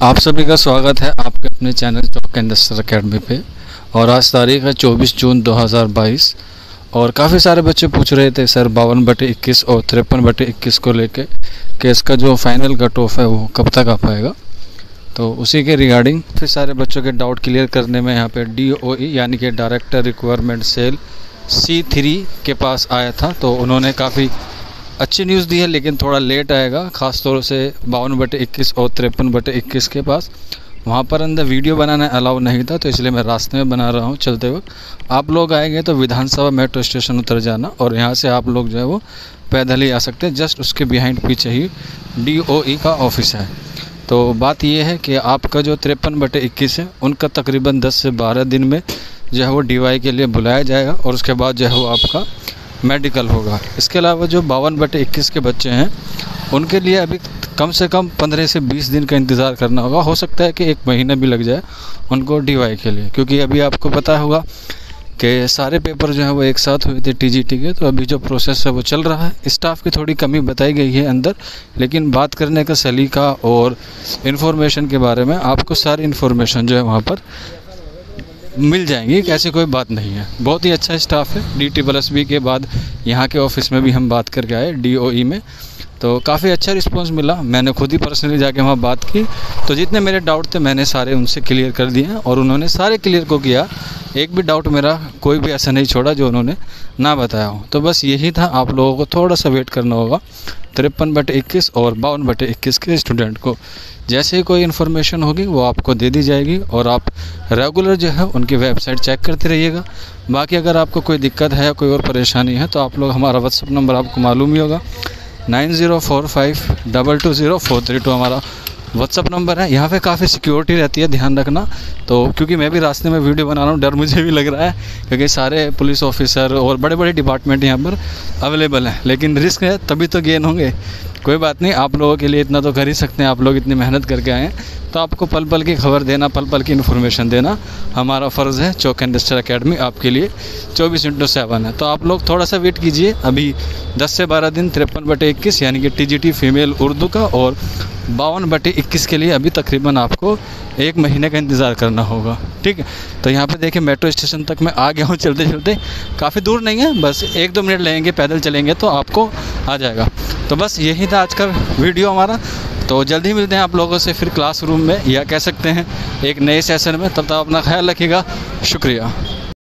आप सभी का स्वागत है आपके अपने चैनल चौक इंडस्ट्रियल एकेडमी पे। और आज तारीख है 24 जून 2022 और काफ़ी सारे बच्चे पूछ रहे थे सर 52/21 और 53/21 को लेके कि इसका जो फाइनल कट ऑफ है वो कब तक आ पाएगा। तो उसी के रिगार्डिंग फिर सारे बच्चों के डाउट क्लियर करने में यहाँ पे DOE यानी कि डायरेक्टर रिक्वायरमेंट सेल C3 के पास आया था। तो उन्होंने काफ़ी अच्छी न्यूज़ दी है, लेकिन थोड़ा लेट आएगा, ख़ास तौर से 52/21 और 53/21 के पास। वहाँ पर अंदर वीडियो बनाना अलाउ नहीं था, तो इसलिए मैं रास्ते में बना रहा हूँ चलते वक्त। आप लोग आएंगे तो विधानसभा मेट्रो स्टेशन उतर जाना और यहाँ से आप लोग जो है वो पैदल ही आ सकते हैं। जस्ट उसके बिहाइंड पीछे ही DOE का ऑफिस है। तो बात यह है कि आपका जो 53/21 है उनका तकरीबन 10 से 12 दिन में जो है वो DY के लिए बुलाया जाएगा और उसके बाद जो है वो आपका मेडिकल होगा। इसके अलावा जो 52/21 के बच्चे हैं उनके लिए अभी कम से कम 15 से 20 दिन का इंतज़ार करना होगा। हो सकता है कि 1 महीना भी लग जाए उनको DY के लिए, क्योंकि अभी आपको पता होगा कि सारे पेपर जो है वो एक साथ हुए थे TGT के। तो अभी जो प्रोसेस है वो चल रहा है। स्टाफ की थोड़ी कमी बताई गई है अंदर, लेकिन बात करने का सलीका और इन्फॉर्मेशन के बारे में आपको सारी इन्फॉर्मेशन जो है वहाँ पर मिल जाएंगी। ऐसी कोई बात नहीं है, बहुत ही अच्छा स्टाफ है। DSSB के बाद यहाँ के ऑफिस में भी हम बात करके आए DOE में, तो काफ़ी अच्छा रिस्पांस मिला। मैंने खुद ही पर्सनली जाके वहाँ बात की, तो जितने मेरे डाउट थे मैंने सारे उनसे क्लियर कर दिए हैं और उन्होंने सारे क्लियर को किया। एक भी डाउट मेरा कोई भी ऐसा नहीं छोड़ा जो उन्होंने ना बताया हो। तो बस यही था, आप लोगों को थोड़ा सा वेट करना होगा 53/21 और 52/21 के स्टूडेंट को। जैसे ही कोई इन्फॉर्मेशन होगी वो आपको दे दी जाएगी और आप रेगुलर जो है उनकी वेबसाइट चेक करते रहिएगा। बाकी अगर आपको कोई दिक्कत है, कोई और परेशानी है, तो आप लोग हमारा व्हाट्सअप नंबर आपको मालूम ही होगा, 9045220432 हमारा व्हाट्सअप नंबर है। यहाँ पे काफ़ी सिक्योरिटी रहती है, ध्यान रखना। तो क्योंकि मैं भी रास्ते में वीडियो बना रहा हूँ, डर मुझे भी लग रहा है, क्योंकि सारे पुलिस ऑफिसर और बड़े बड़े डिपार्टमेंट यहाँ पर अवेलेबल हैं, लेकिन रिस्क है तभी तो गेन होंगे। कोई बात नहीं, आप लोगों के लिए इतना तो कर ही सकते हैं। आप लोग इतनी मेहनत करके आए हैं, तो आपको पल पल की खबर देना, पल पल की इन्फॉर्मेशन देना हमारा फ़र्ज़ है। चौक इंडस्ट्रियल एकेडमी आपके लिए 24/7 है। तो आप लोग थोड़ा सा वेट कीजिए, अभी 10 से 12 दिन 53/21 यानी कि TGT फीमेल उर्दू का और 52/21 के लिए अभी तकरीबन आपको 1 महीने का इंतज़ार करना होगा। ठीक है, तो यहाँ पे देखिए मेट्रो स्टेशन तक मैं आ गया हूँ चलते चलते। काफ़ी दूर नहीं है, बस 1-2 मिनट लगेंगे, पैदल चलेंगे तो आपको आ जाएगा। तो बस यही था आज का वीडियो हमारा। तो जल्दी मिलते हैं आप लोगों से फिर क्लासरूम में, या कह सकते हैं एक नए सेशन में। तब तक अपना ख्याल रखिएगा। शुक्रिया।